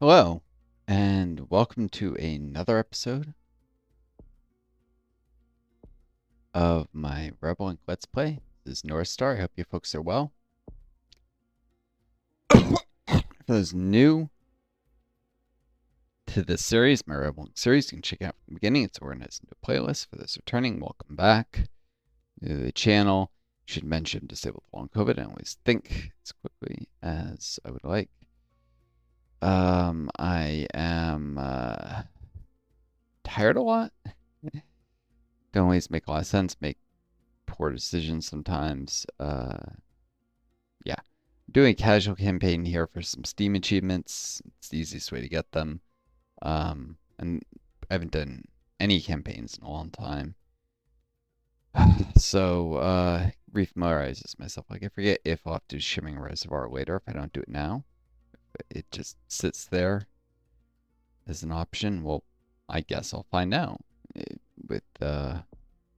Hello, and welcome to another episode of my Rebel Inc. Let's Play. This is Northstar. I hope you folks are well. For those new to this series, my Rebel Inc. series, you can check out from the beginning. It's organized into playlists. For those returning, welcome back to the channel. Should mention disabled long COVID. I always think as quickly as I would like. I am tired a lot. Don't always make a lot of sense, make poor decisions sometimes. Yeah. Doing a casual campaign here for some Steam achievements. It's the easiest way to get them. And I haven't done any campaigns in a long time. So, re-familiarizes myself. Like, I forget if I'll have to do Shimmering Reservoir later if I don't do it now. It just sits there as an option. Well, I guess I'll find out. With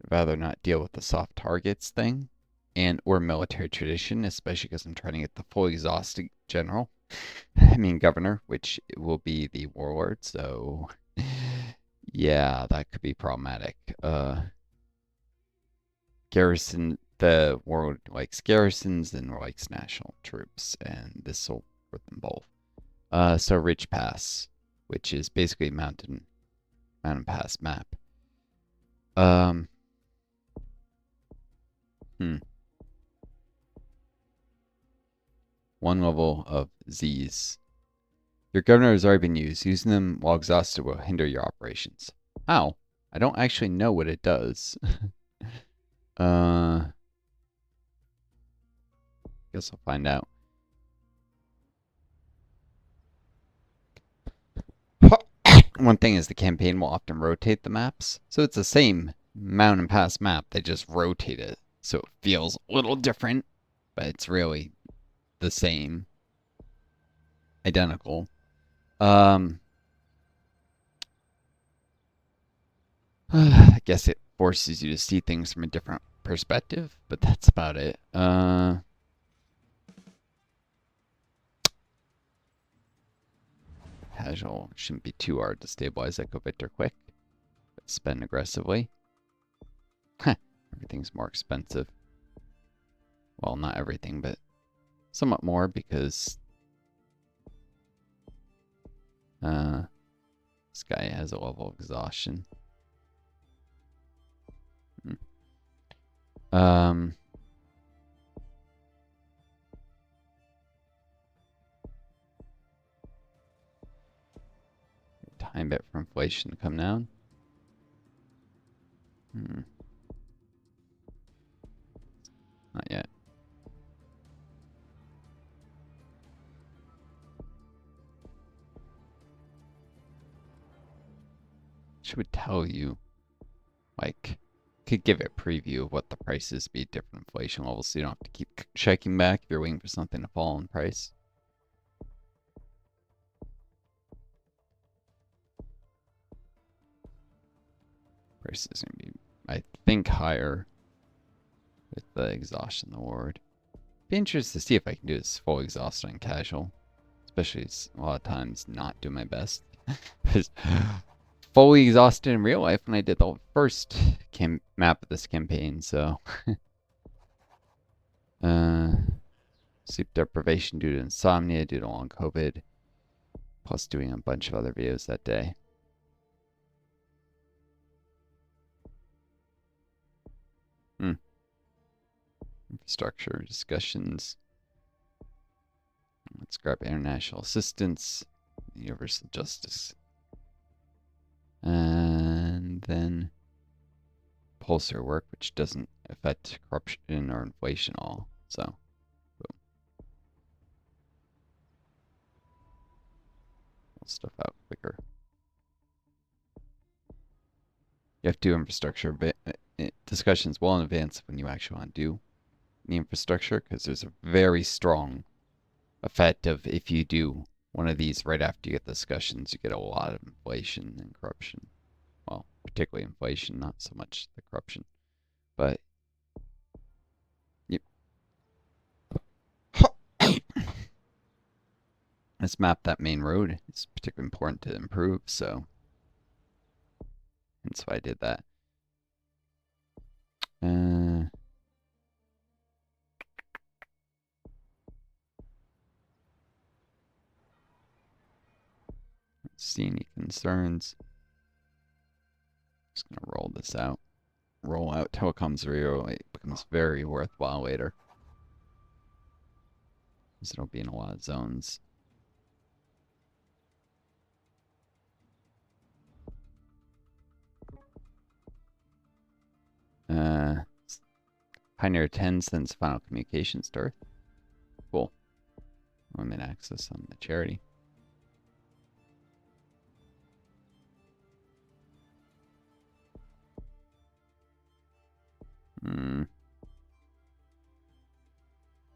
rather not deal with the soft targets thing and or military tradition, especially because I'm trying to get the full exhausted general. I mean governor, which will be the warlord. So yeah, that could be problematic. Garrison, the warlord likes garrisons and likes national troops, and this will work them both. So Ridge Pass, which is basically mountain pass map. One level of Z's. Your governor has already been used. Using them while exhausted will hinder your operations. How? I don't actually know what it does. Guess I'll find out. One thing is the campaign will often rotate the maps. So it's the same mountain pass map. They just rotate it. So it feels a little different, but it's really the same. Identical. I guess it forces you to see things from a different perspective, but that's about it. Casual shouldn't be too hard to stabilize Echo Victor quick, but spend aggressively. Everything's more expensive. Well, not everything, but somewhat more because this guy has a level of exhaustion. Time bet for inflation to come down. Not yet. She would tell you, like, could give a preview of what the prices be at different inflation levels so you don't have to keep checking back if you're waiting for something to fall in price. Price is going to be, I think, higher with the exhaustion award. Be interested to see if I can do this full exhaustion and casual, especially a lot of times not do my best. Fully exhausted in real life when I did the first map of this campaign, so sleep deprivation due to insomnia due to long COVID, plus doing a bunch of other videos that day. Infrastructure discussions. Let's grab international assistance, universal justice. And then pulsar work, which doesn't affect corruption or inflation at all. So, boom. Pull stuff out quicker. You have to do infrastructure discussions well in advance when you actually want to do the infrastructure, because there's a very strong effect of if you do one of these right after you get the discussions, you get a lot of inflation and corruption. Well, particularly inflation, not so much the corruption. But yep. This map, that main road, is particularly important to improve, so that's why I did that. Let's see any concerns. Just gonna roll this out. Roll out till it comes real. It becomes very worthwhile later. Because it'll be in a lot of zones. Pioneer 10 sends final communications to Earth. Cool. Limit access on the charity.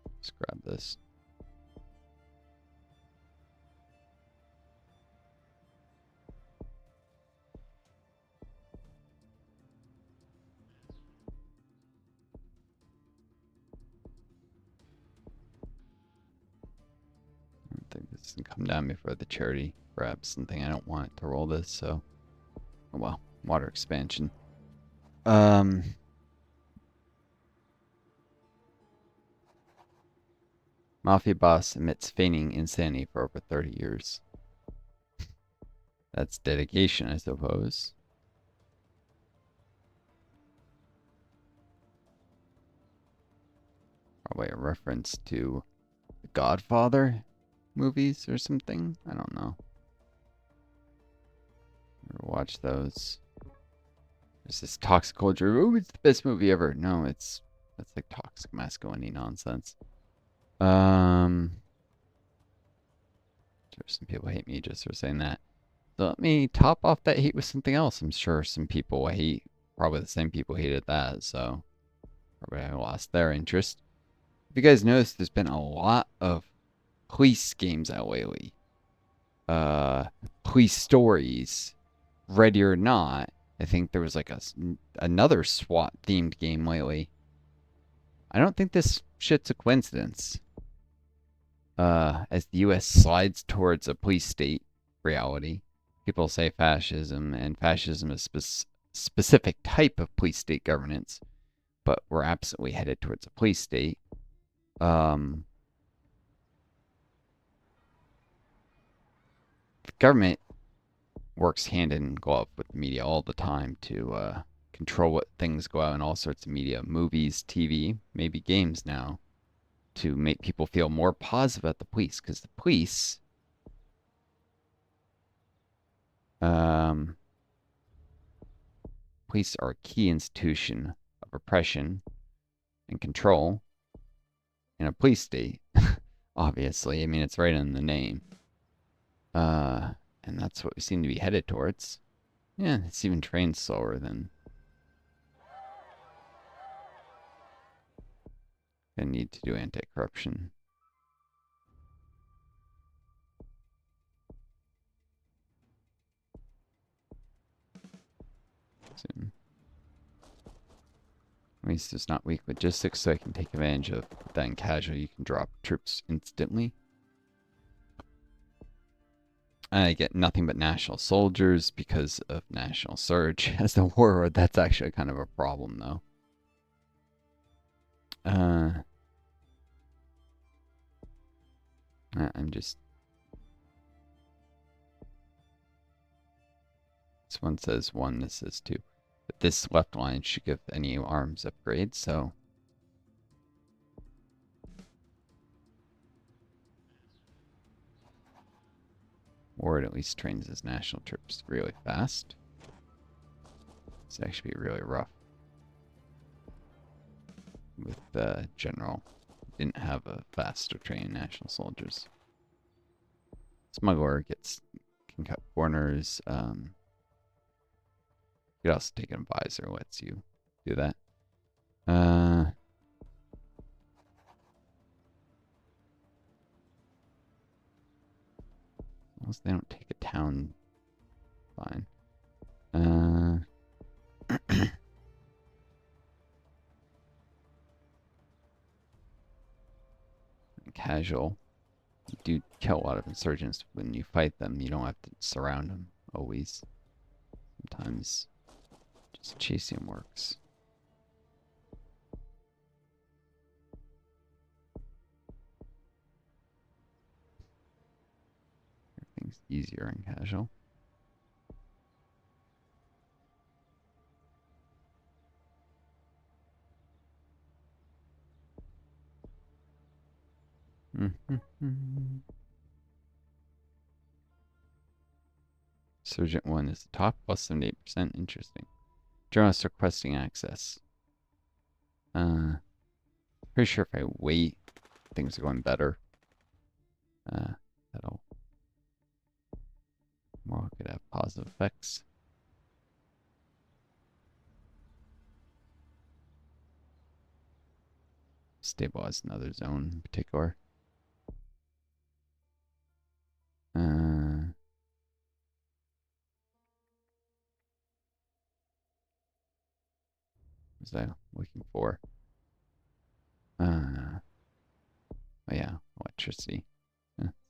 Let's grab this. I don't think this can come down before the charity grabs something. I don't want it to roll this, so. Oh well. Water expansion. Mafia boss admits feigning insanity for over 30 years. That's dedication, I suppose. Probably a reference to the Godfather movies or something. I don't know. Never watched those. There's this toxic culture. Oh, it's the best movie ever. No, that's like toxic masculinity nonsense. Some people hate me just for saying that. So let me top off that hate with something else. I'm sure some people hate, probably the same people hated that, so probably lost their interest. If you guys noticed, there's been a lot of police games out lately. Police stories, ready or not. I think there was like another SWAT themed game lately. I don't think this shit's a coincidence. As the U.S. slides towards a police state reality, people say fascism, and fascism is a specific type of police state governance, but we're absolutely headed towards a police state. The government works hand in glove with the media all the time to control what things go out in all sorts of media, movies, TV, maybe games now, to make people feel more positive about the police, because the police police are a key institution of oppression and control in a police state. Obviously, I mean, it's right in the name. And that's what we seem to be headed towards. Yeah, it's even trained slower than they need to do anti-corruption. Soon. At least it's not weak logistics, so I can take advantage of that in casual. You can drop troops instantly. I get nothing but national soldiers because of national surge. As the warlord, that's actually kind of a problem, though. I'm just... This one says 1, this says 2. But this left line should give any arms upgrades, so... Or it at least trains his national troops really fast. It's actually really rough. With the general. Didn't have a faster trained national soldiers. Smuggler can cut corners. You could also take an advisor, lets you do that. Unless they don't take a town, fine. Casual. You do kill a lot of insurgents when you fight them. You don't have to surround them always. Sometimes just chasing works. Everything's easier in casual. Sergeant 1 is the top, plus 78%. Interesting. Journalist requesting access. Pretty sure if I wait, things are going better. That'll more could have positive effects. Stabilize another zone in particular. What was I looking for? Oh yeah, electricity.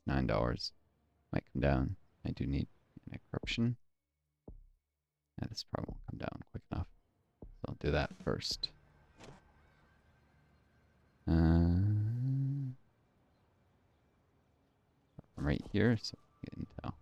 $9. Might come down. I do need anti-corruption. Yeah, this probably won't come down quick enough. So I'll do that first. Right here, so get intel.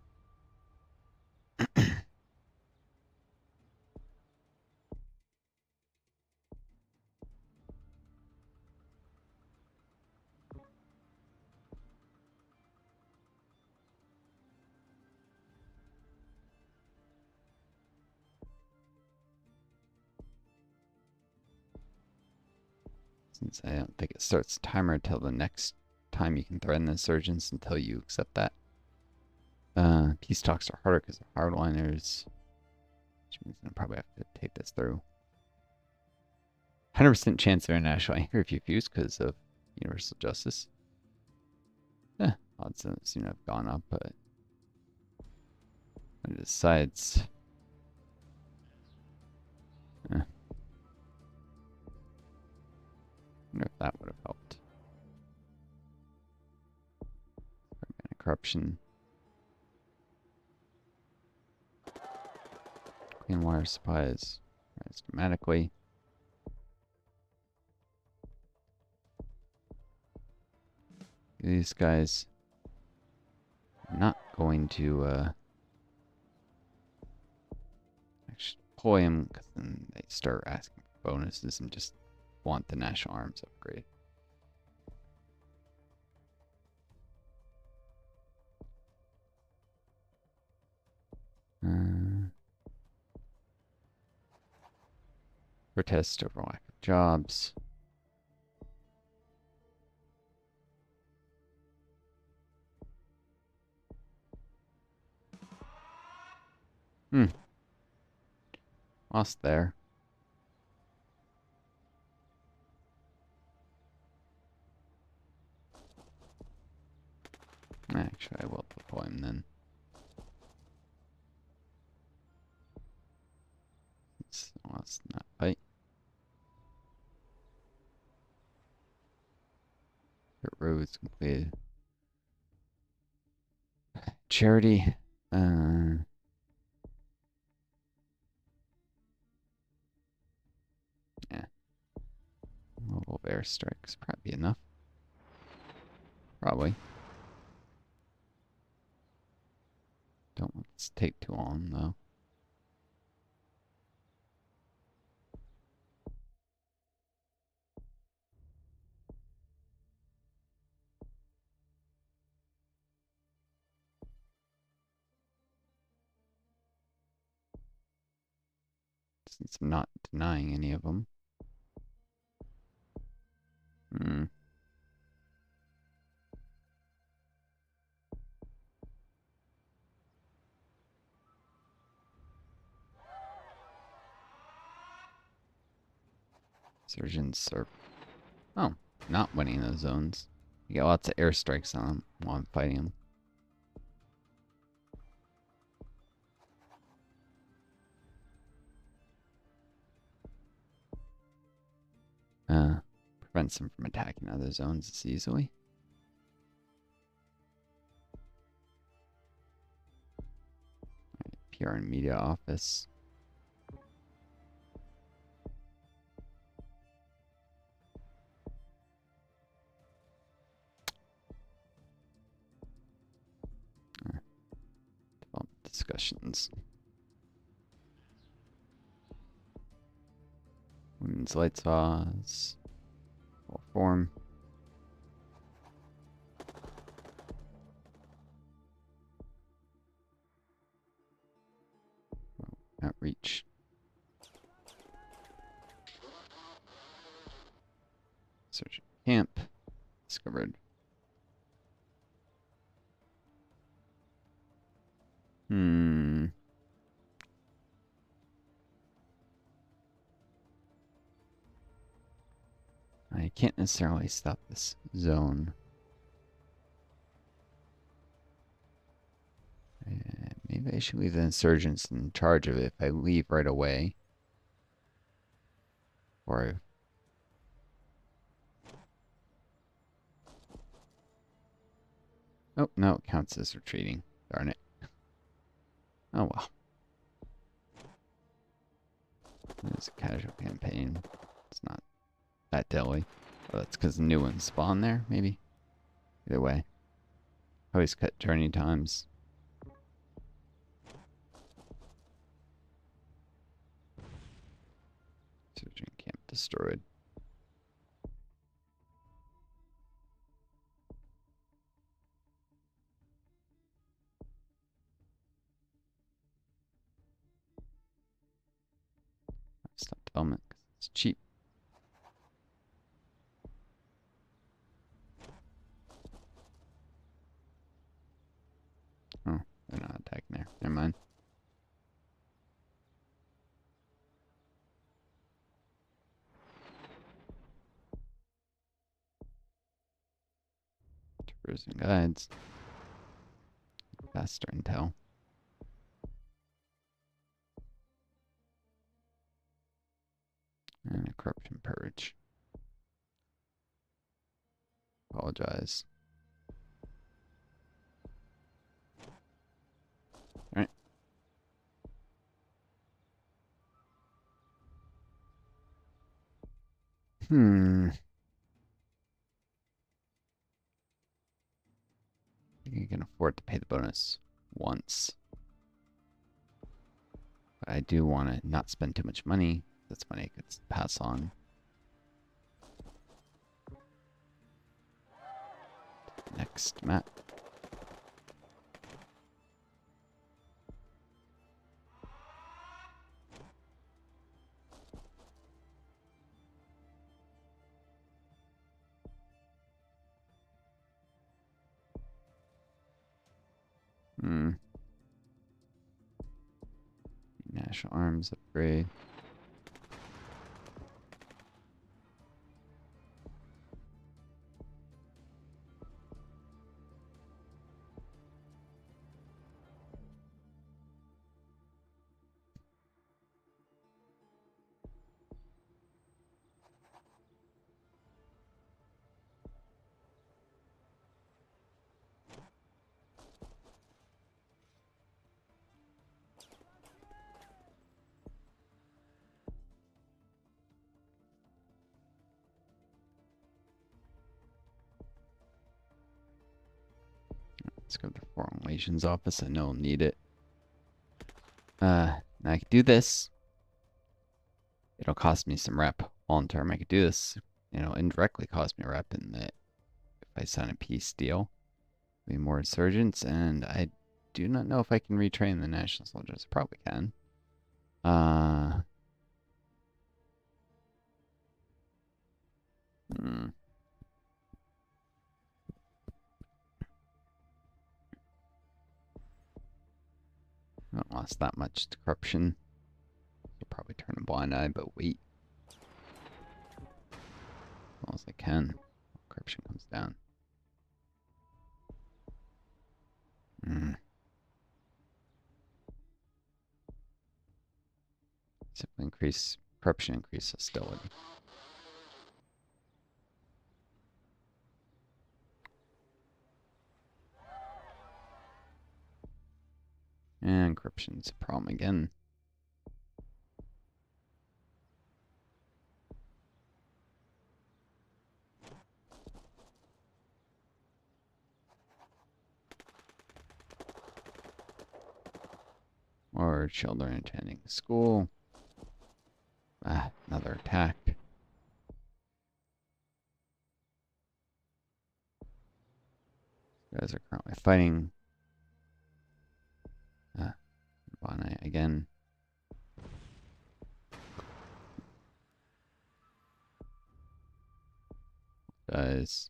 Since I don't think it starts timer until the next time you can threaten the insurgents until you accept that. Peace talks are harder because they're hardliners, which means I'll probably have to take this through. 100% chance of international anger if you fuse because of universal justice. Odds don't seem to have gone up, but when it decides. I wonder if that would have helped. Corruption. Clean water supplies rise dramatically. These guys are not going to actually deploy them because then they start asking for bonuses and just want the national arms upgrade. Protest over lack of jobs. Lost there. Actually, I will deploy him then. Let's not fight. Dirt roads completed. Charity. Yeah. Mobile airstrikes probably enough. Probably. Don't want this to take too long though. Since I'm not denying any of them. Surgeons are, not winning those zones. You get lots of airstrikes on them while I'm fighting them. Prevents them from attacking other zones as easily. PR and media office. Development discussions. Women's light saws. Full form. Outreach. Search camp. Discovered. I can't necessarily stop this zone. Maybe I should leave the insurgents in charge of it if I leave right away. Or oh, no, it counts as retreating. Darn it. Oh well. It's a casual campaign. It's not that deadly. Oh, that's because the new ones spawn there, maybe? Either way. Always cut journey times. Surgeon camp destroyed. Stop development because it's cheap. Oh, they're not attacking there. Never mind. Tours and guides. Faster intel. And a corruption purge. Apologize. Alright. I think I can afford to pay the bonus once. But I do want to not spend too much money. That's money I could pass on. Next map. National arms upgrade. Let's go to the Foreign Relations office. I know I'll need it. Now I could do this. It'll cost me some rep long term. I could do this. Indirectly cost me a rep in that if I sign a peace deal, be more insurgents, and I do not know if I can retrain the national soldiers. I probably can. Not lost that much to corruption. I'll probably turn a blind eye, but wait. As long as I can. Corruption comes down. Simply increase corruption, increase hostility. And encryption's a problem again. Or children attending school. Ah, another attack. You guys are currently fighting. Bonai again. Guys.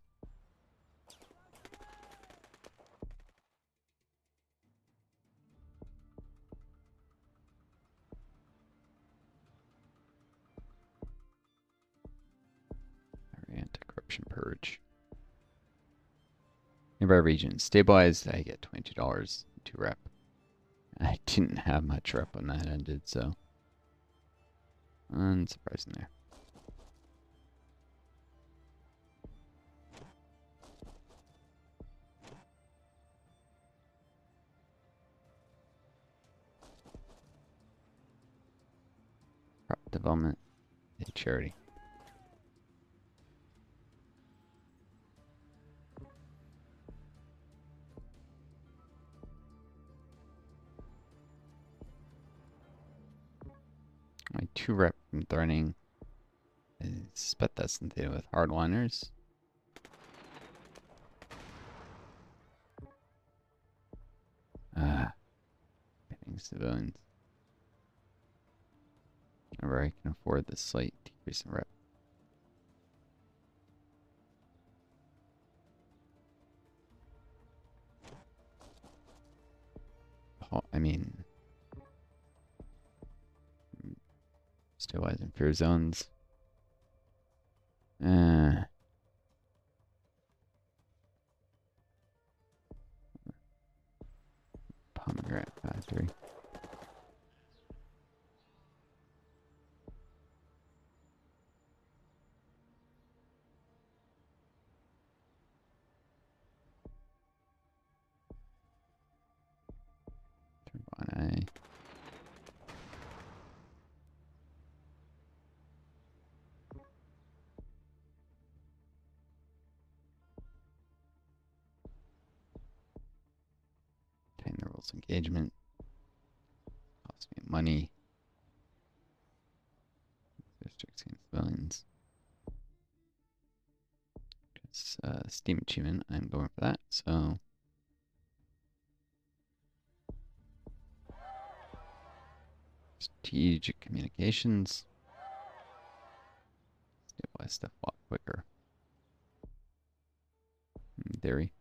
Anti-corruption purge. Nearby region stabilized. I get $22 to rep. I didn't have much rep when that ended, so unsurprising there. Crop development, a charity. My 2 rep from threatening. I suspect that's something to do with hardliners. Getting civilians. Whenever I can afford this slight decrease in rep. I mean, stabilizing fear zones. Pomegranate factory. Turbine. Obtain the rules engagement. Cost me money. Districts and civilians. It's Steam achievement. I'm going for that. So strategic communications. Stabilize stuff a lot quicker. In theory.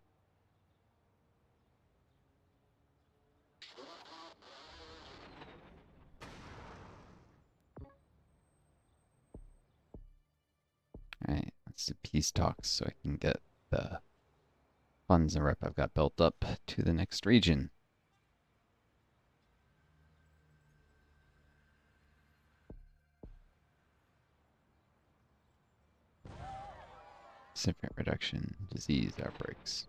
Alright, let's do peace talks so I can get the funds and rep I've got built up to the next region. Significant reduction, disease outbreaks.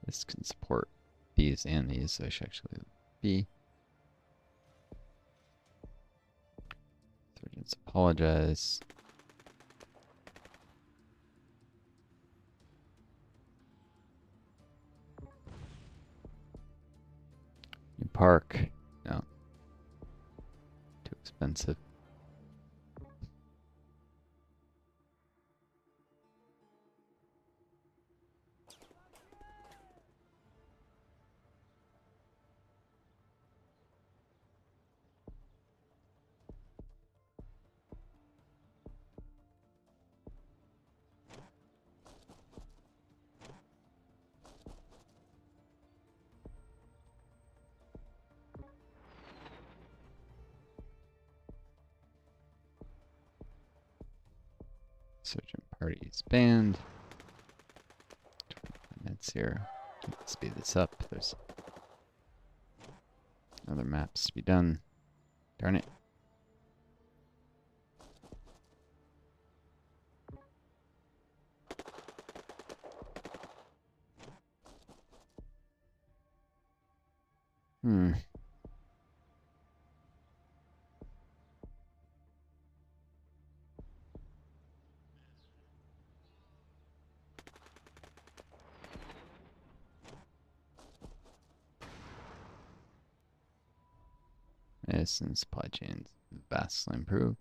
This can support these and these, so I should actually be. Surgeons apologize. New park. No. Too expensive. Insurgent parties banned. 25 minutes here. Speed this up. There's other maps to be done. Darn it. Medicine supply chains vastly improved.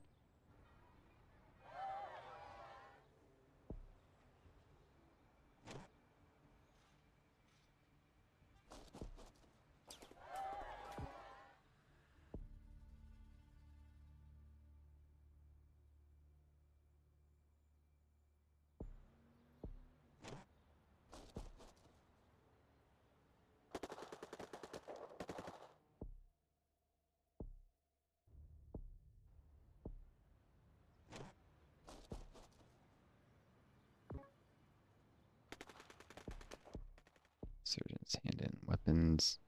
Surgeons hand in weapons.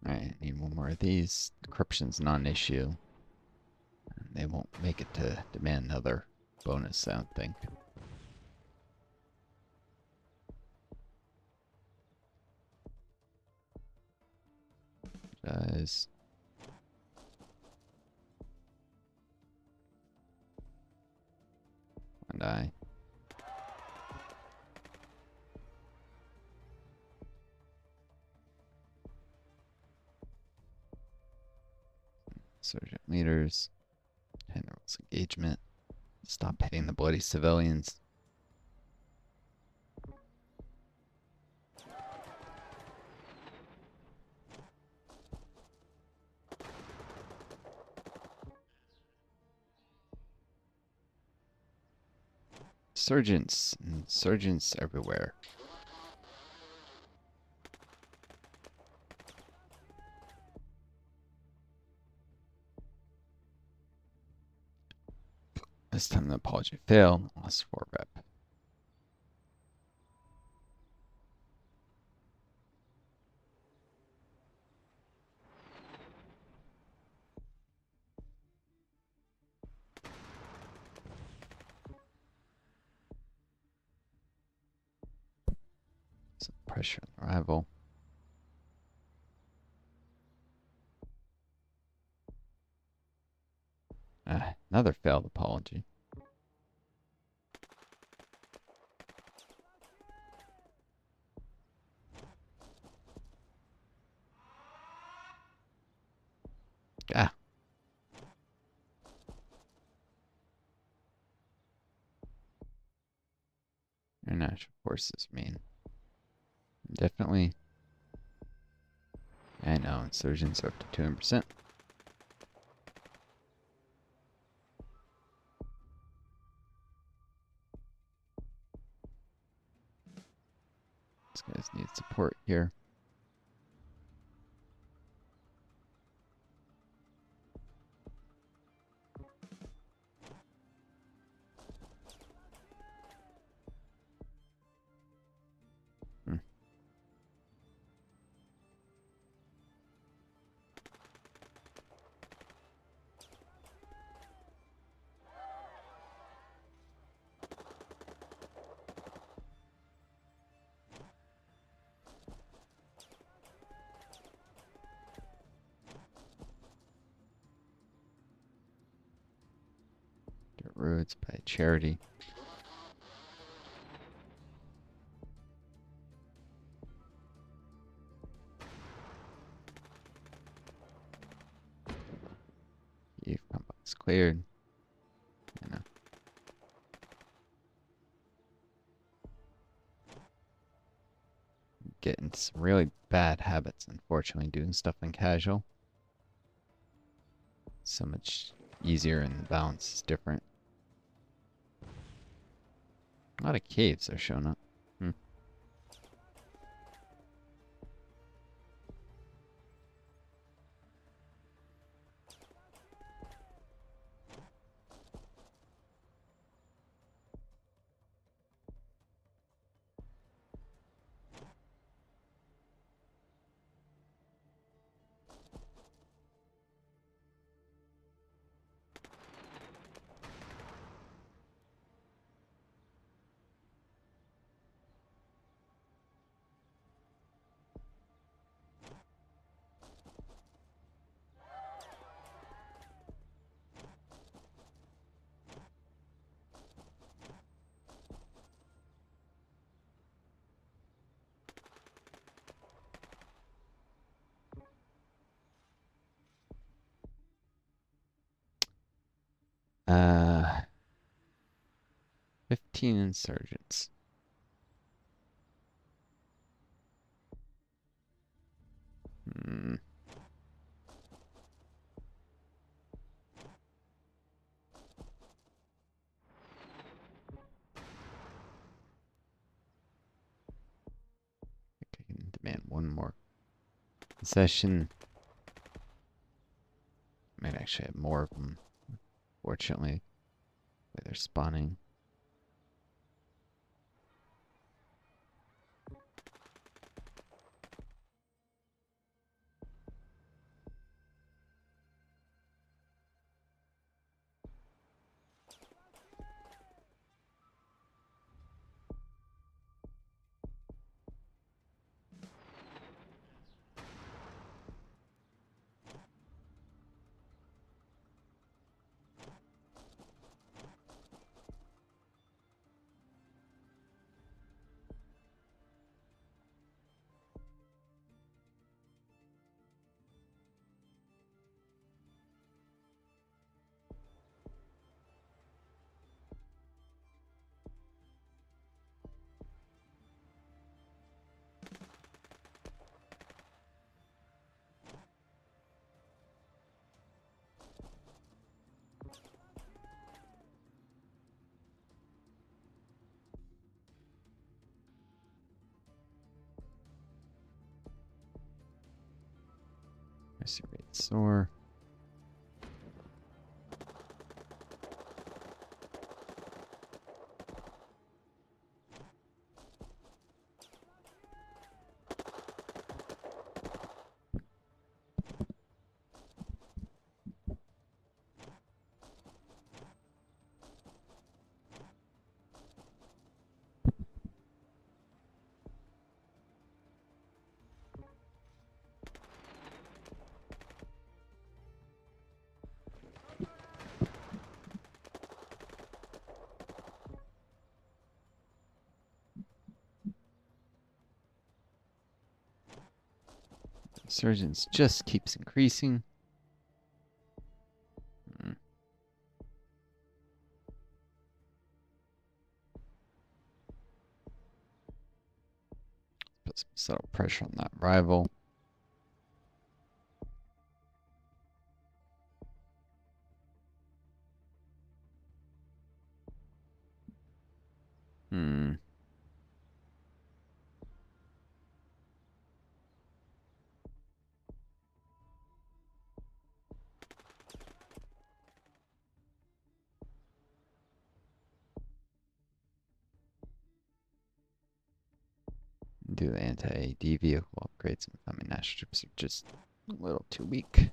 Alright, need one more of these. Corruption's not an issue. They won't make it to demand another bonus, I don't think. Guys. And I. Sergeant leaders. General's engagement. Stop hitting the bloody civilians. Surgeons. Surgeons everywhere. This time the apology failed. Lost 4 rep. Some pressure on the rival. Another failed apology. Ah. International forces mean. Definitely. I know, insurgents are up to 200%. These guys need support here. Get roads by charity. Eve complex cleared. You know. Getting some really bad habits, unfortunately, doing stuff in casual. So much easier and the balance is different. A lot of caves are showing up. Hmm. 15 insurgents. Hmm. I think I can demand one more concession. Might actually have more of them, fortunately, where they're spawning. Mercy rate soar. Insurgents just keeps increasing. Put some subtle pressure on that rival. Hmm. Do the anti-AD vehicle upgrades. Incoming national troops are just a little too weak.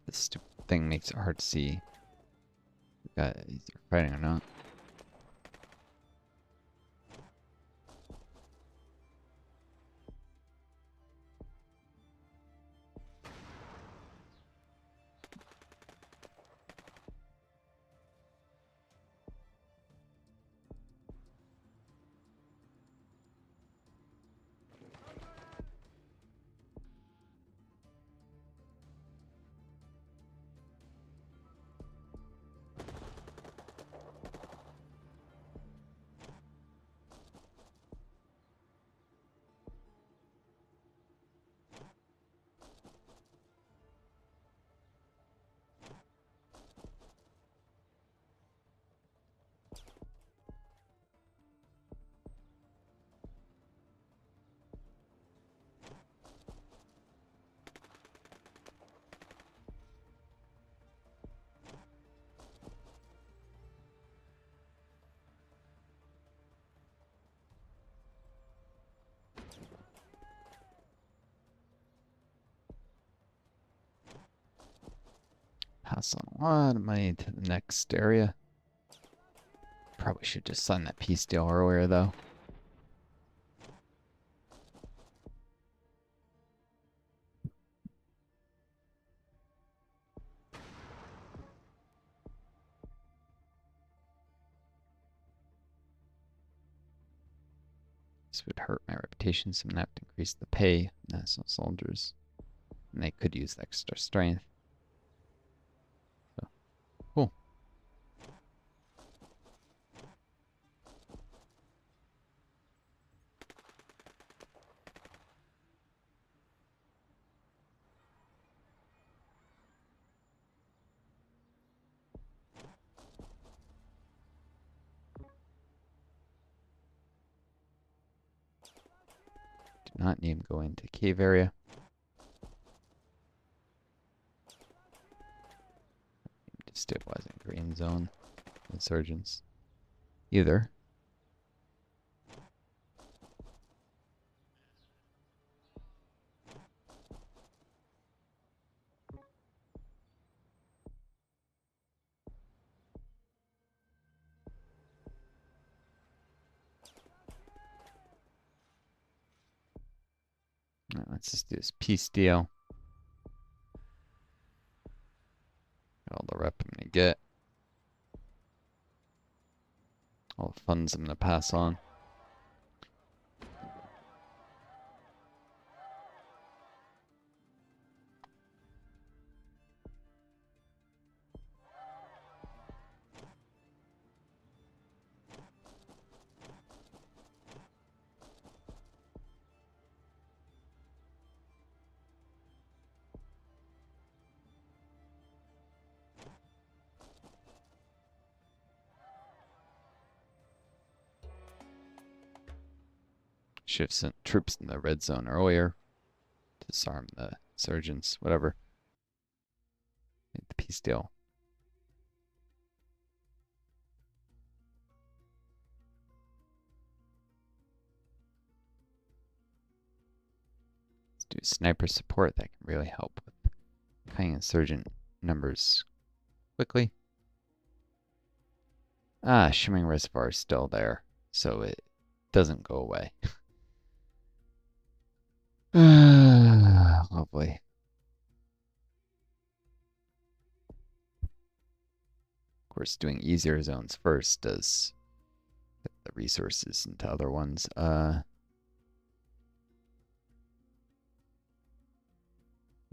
This stupid thing makes it hard to see if they're fighting or not. Pass on a lot of money to the next area. Probably should just sign that peace deal earlier, though. This would hurt my reputation, so I'm gonna have to increase the pay of national soldiers. And they could use extra strength. So, cool. Do not need him go into cave area. Destabilizing green zone. Insurgents. Either. Right, let's just do this peace deal. All the rep I'm gonna get. All the funds I'm gonna pass on. Should have sent troops in the red zone earlier to disarm the insurgents, whatever. Make the peace deal. Let's do sniper support. That can really help with cutting insurgent numbers quickly. Ah, Shimmering Reservoir is still there, so it doesn't go away. Lovely. Of course, doing easier zones first does get the resources into other ones. No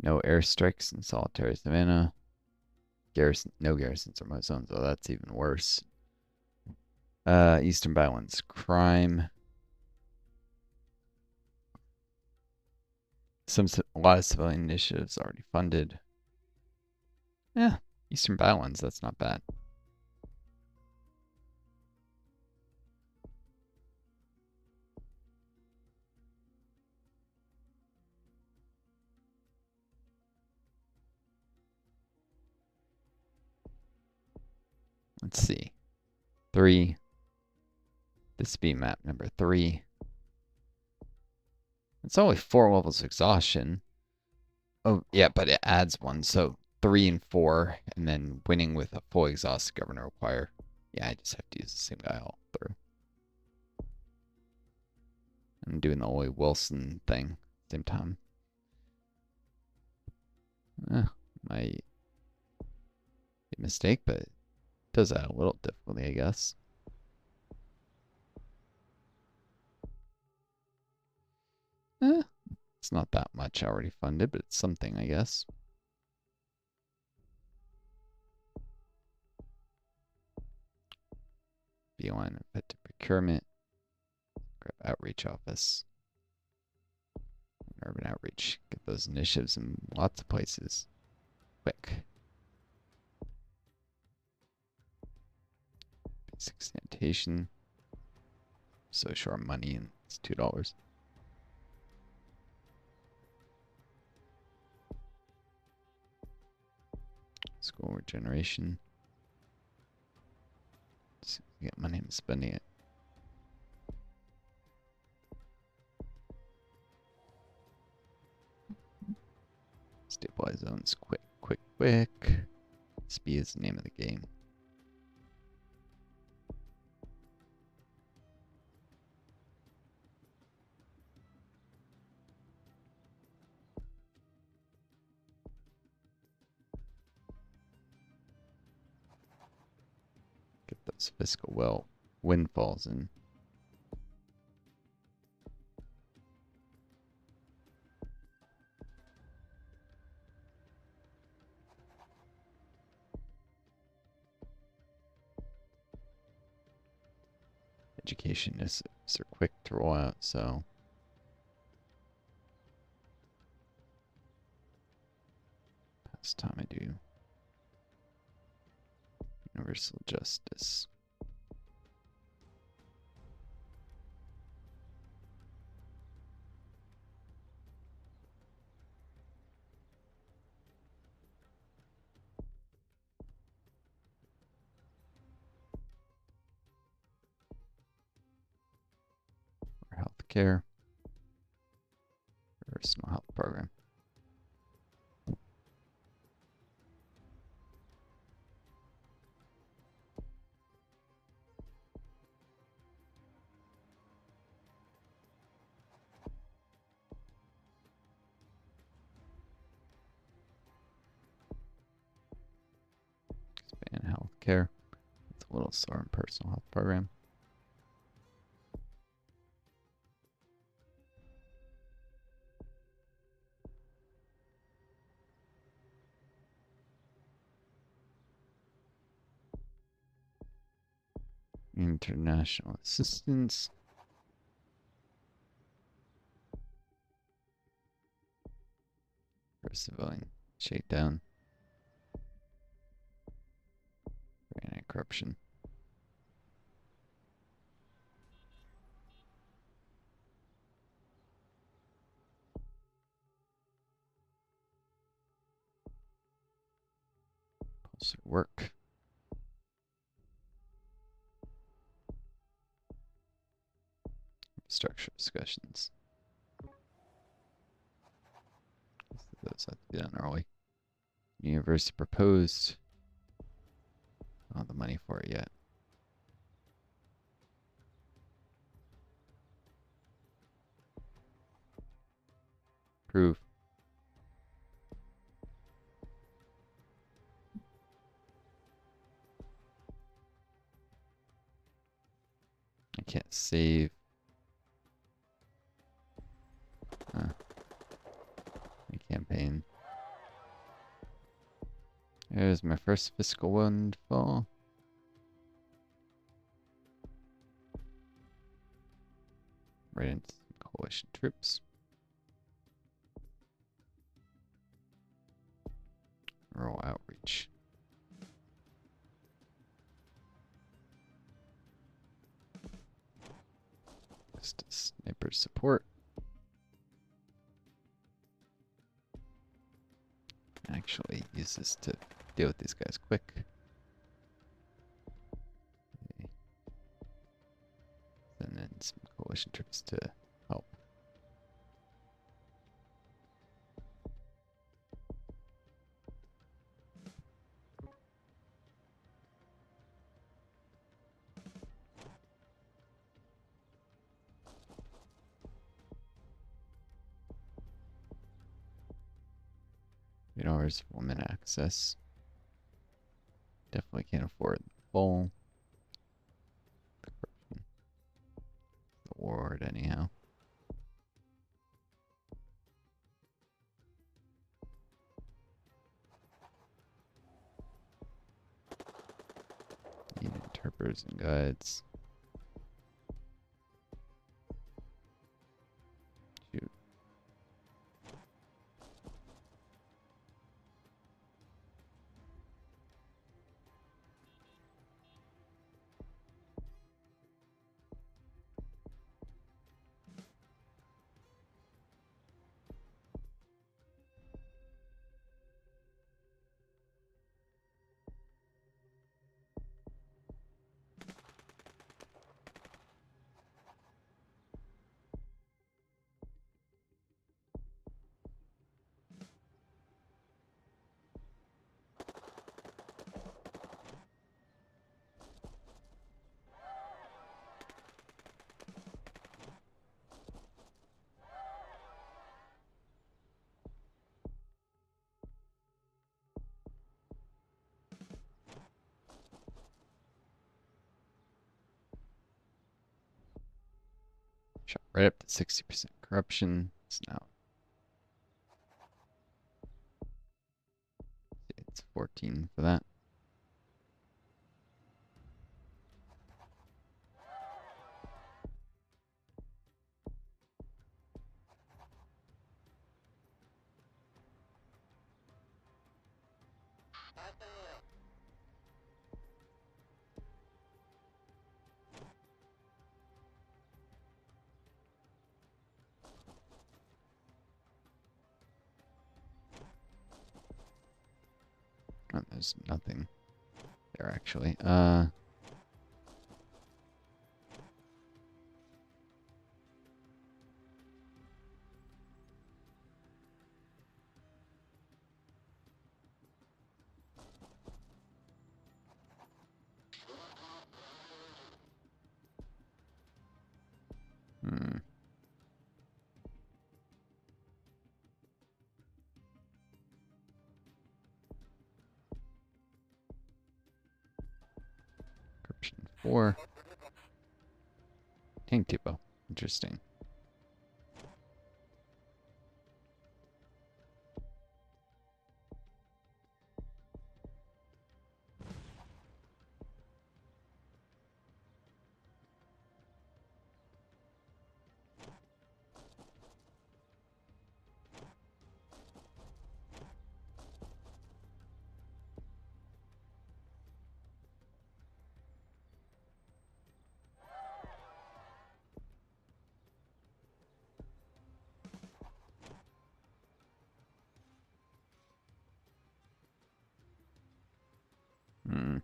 airstrikes in Solitary Savannah. No garrisons or most zones, so that's even worse. Eastern Badlands crime. A lot of civilian initiatives already funded. Yeah, Eastern Badlands, that's not bad. Let's see. 3. This be map number 3. It's only 4 levels of exhaustion. Oh, yeah, but it adds one, so 3 and 4, and then winning with a full exhaust governor require. Yeah, I just have to use the same guy all through. I'm doing the Ole Wilson thing at the same time. Might be a mistake, but it does add a little difficulty, I guess. It's not that much already funded, but it's something, I guess. B1, put to procurement, grab outreach office, urban outreach. Get those initiatives in lots of places. Quick. Basic sanitation. So short money, and it's $2. School regeneration. Let's get money and spending it. Stabilize zones. Quick, quick, quick. Speed is the name of the game. Get those fiscal windfalls in. Education is quick to roll out, so past time I do universal justice. Or healthcare. Personal health program. Expand healthcare. It's a little slower in personal health program. International assistance. For civilian shakedown. For anti-corruption. Pulsar work. Structure discussions. Those have to be done early. University proposed. I don't have the money for it yet. Proof. I can't save. My campaign. There's my first fiscal windfall. Right into coalition troops. Rural outreach. Just a sniper support. Actually use this to deal with these guys quick. Okay. And then some coalition troops to help. $3 full min access. Definitely can't afford the full. The ward, anyhow. Need interpreters and guides. Shoot. Shot right up to 60% corruption. It's now. It's 14 for that. Oh, there's nothing there actually. Hmm. Corruption 4. Tank depot. Interesting. Hmm.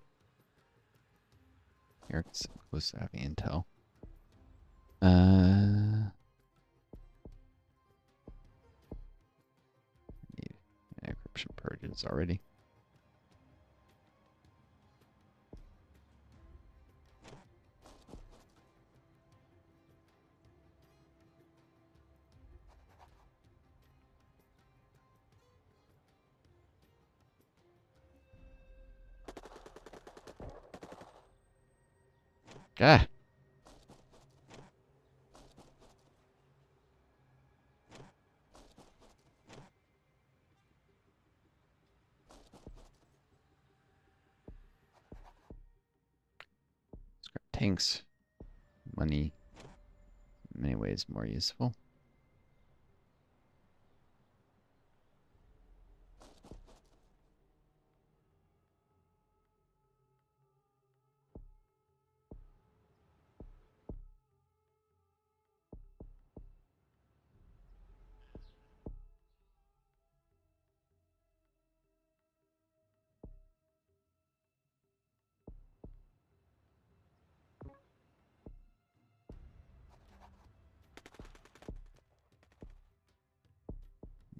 Eric's close to having intel. Need encryption purges already. Ah! Scrap tanks. Money. In many ways more useful.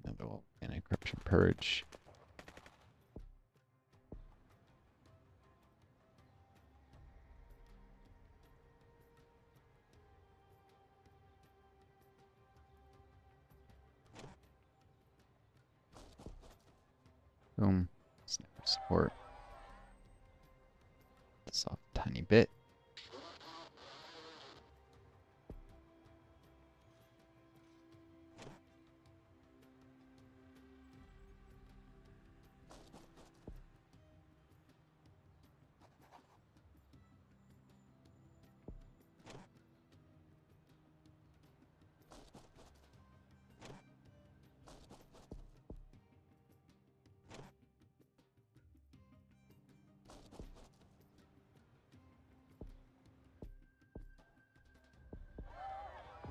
Another encryption purge. Boom. Sniper support. This off a tiny bit.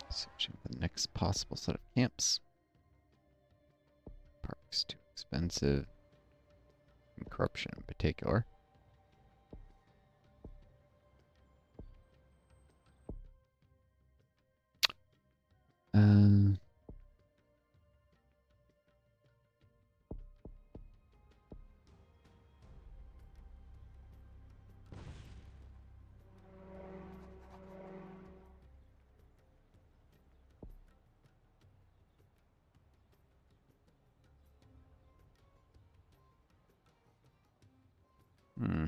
Searching for the next possible set of camps. Park's too expensive. And corruption in particular. Uh, hmm.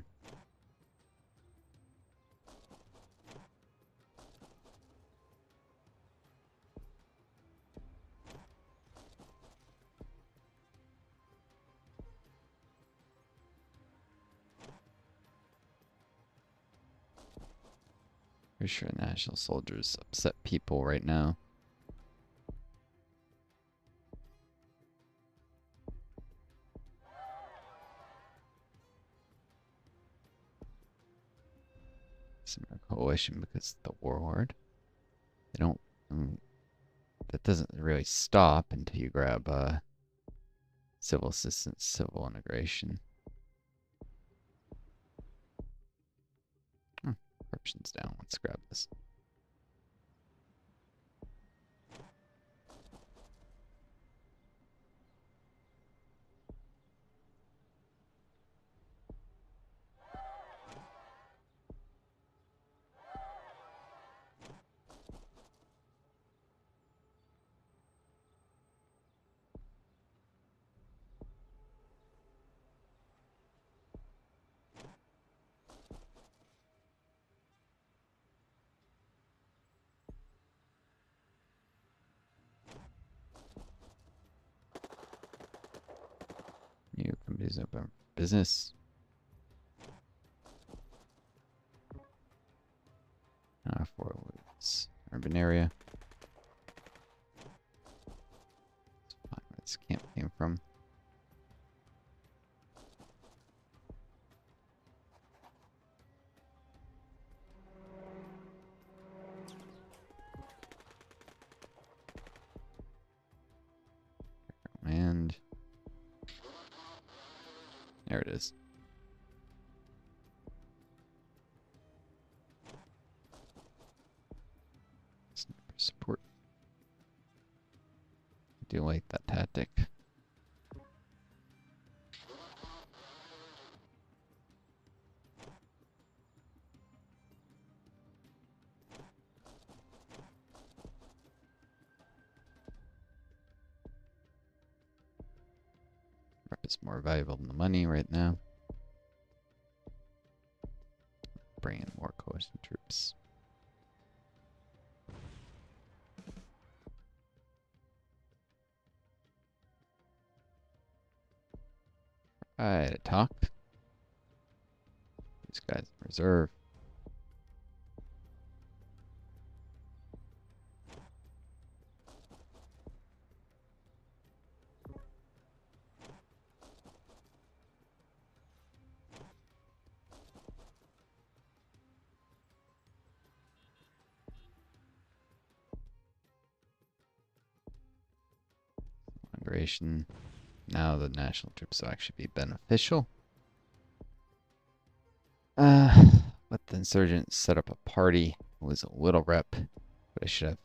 Pretty sure National Soldiers upset people right now. Similar coalition because of the warlord. They don't. That doesn't really stop until you grab civil assistance, civil integration. Corruption's down. Let's grab this. New companies open for business. For urban area. Let's find where this camp came from. And there it is. Sniper support. I do like that tactic. Rep is more valuable than the money right now. Bring in more coalition troops. Alright, attack. These guys in reserve. Migration. Now the national troops will actually be beneficial. Let the insurgents set up a party. It was a little rep, but I should have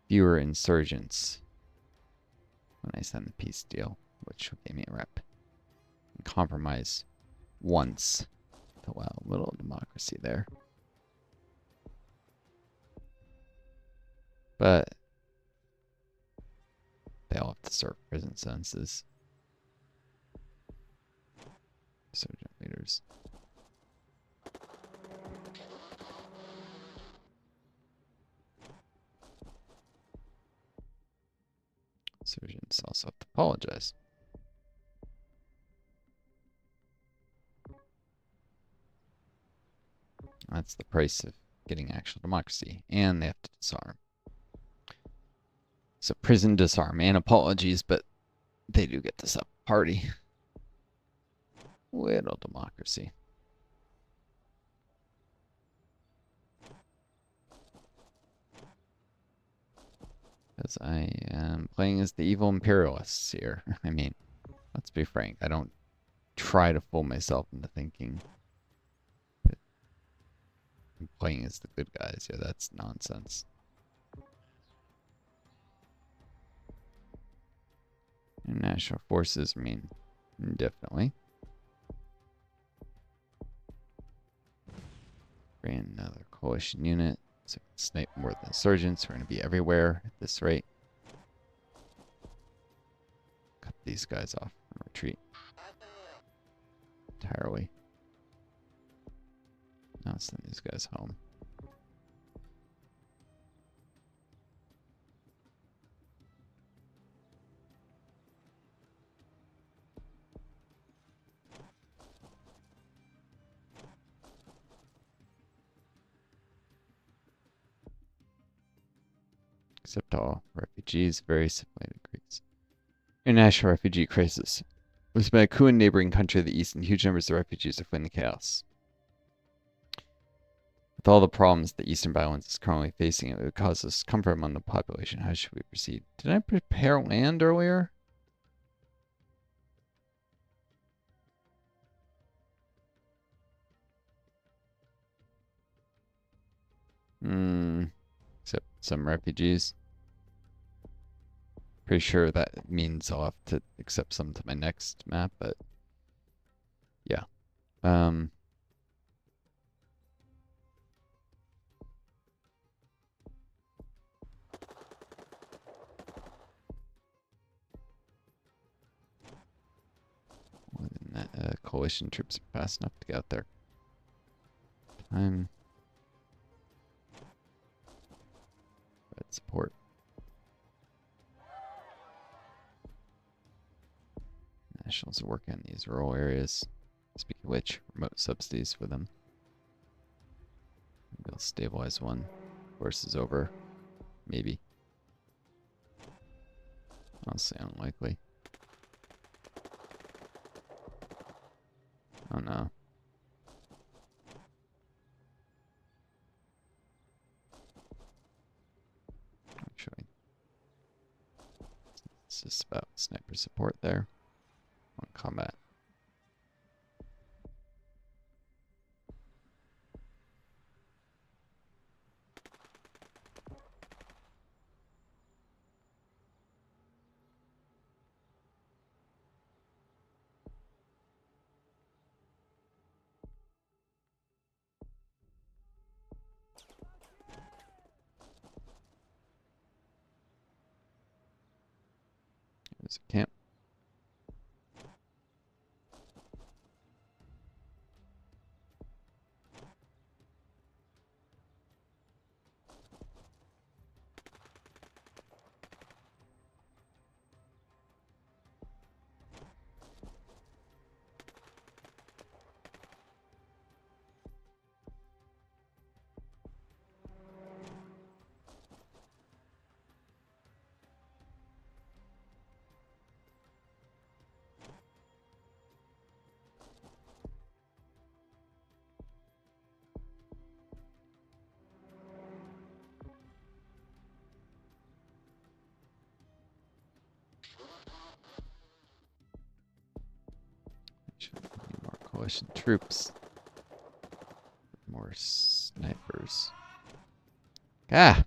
fewer insurgents when I send the peace deal, which gave me a rep. And compromise once to allow a little democracy there. But they all have to serve prison sentences. Insurgent leaders. Insurgents also have to apologize. That's the price of getting actual democracy. And they have to disarm. So prison, disarm, and apologies, but they do get to set up a party. Little democracy. Because I am playing as the evil imperialists here. I mean, let's be frank. I don't try to fool myself into thinking that I'm playing as the good guys. Yeah, that's nonsense. International forces remain indefinitely. Bring another coalition unit. So we can snipe more than insurgents. We're going to be everywhere at this rate. Cut these guys off and retreat entirely. Now send these guys home. Accept all refugees, very simulated Greeks. International refugee crisis. With by a coup in neighboring country of the east, and huge numbers of refugees are fleeing the chaos. With all the problems the eastern violence is currently facing, it would cause discomfort among the population. How should we proceed? Did I prepare land earlier? Except some refugees. Pretty sure that means I'll have to accept some to my next map, but yeah. More than that, coalition troops are fast enough to get out there. Time. Red support. Nationals are working on these rural areas. Speaking of which, remote subsidies for them. Maybe I'll stabilize one. Forces over. Maybe. Honestly, unlikely. Oh no. Actually, it's just about sniper support there on combat. There's a camp. Need more coalition troops. More snipers. Ah!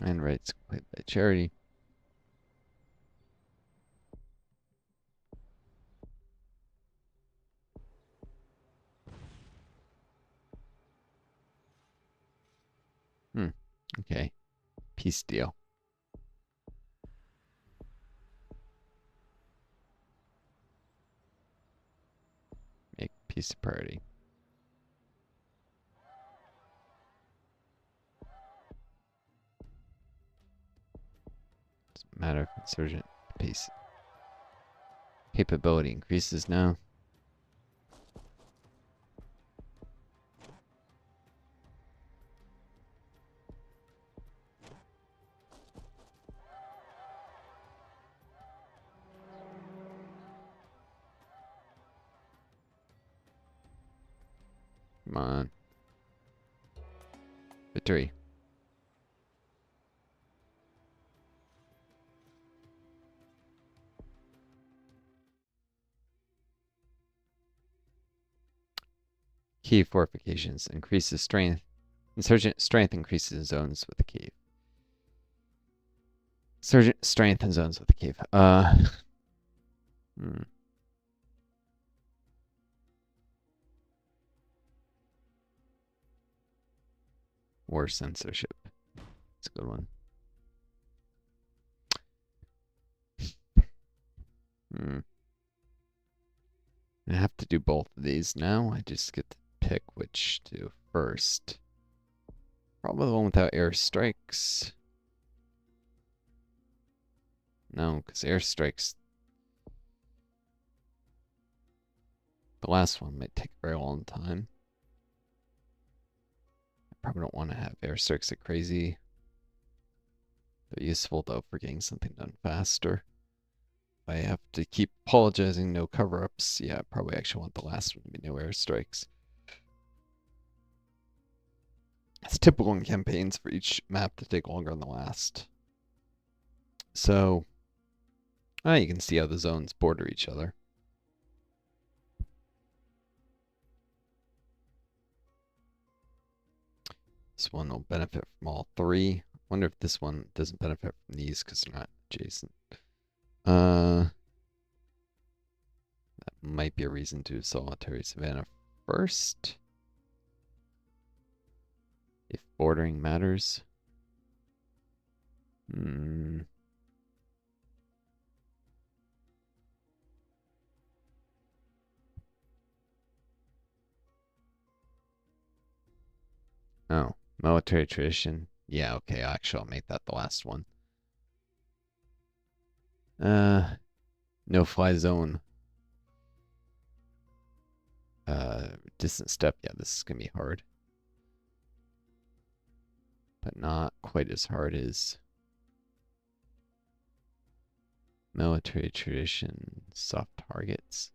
And rights played by charity. Okay. Peace deal. Make peace a priority. Doesn't matter if insurgent peace capability increases now. Come on. Victory. Key fortifications increases strength. Insurgent strength increases in zones with the cave. Insurgent strength in zones with the cave. War censorship. It's a good one. I have to do both of these now. I just get to pick which to do first. Probably the one without airstrikes. No, because airstrikes. The last one might take a very long time. I probably don't want to have airstrikes that crazy. They're useful though for getting something done faster. I have to keep apologizing, no cover-ups. Yeah, I probably actually want the last one to be no airstrikes. It's typical in campaigns for each map to take longer than the last. So, you can see how the zones border each other. This one will benefit from all three. I wonder if this one doesn't benefit from these because they're not adjacent. That might be a reason to solitary savannah first. If bordering matters. Oh, military tradition. Yeah, okay, actually I'll make that the last one. No fly zone. Distant step. Yeah, this is gonna be hard. But not quite as hard as military tradition, soft targets.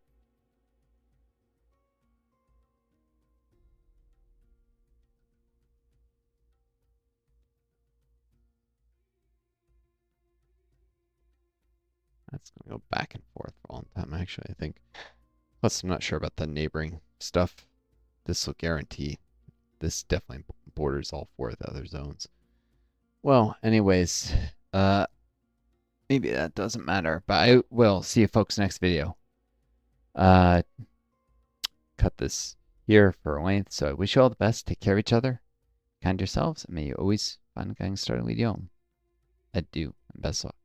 That's gonna go back and forth for a long time, actually, I think. Plus, I'm not sure about the neighboring stuff. This will guarantee. This definitely borders all four of the other zones. Well, anyways, maybe that doesn't matter, but I will see you folks next video. Cut this here for length, so I wish you all the best. Take care of each other, kind yourselves, and may you always find getting started lead you home. Adieu, and best luck.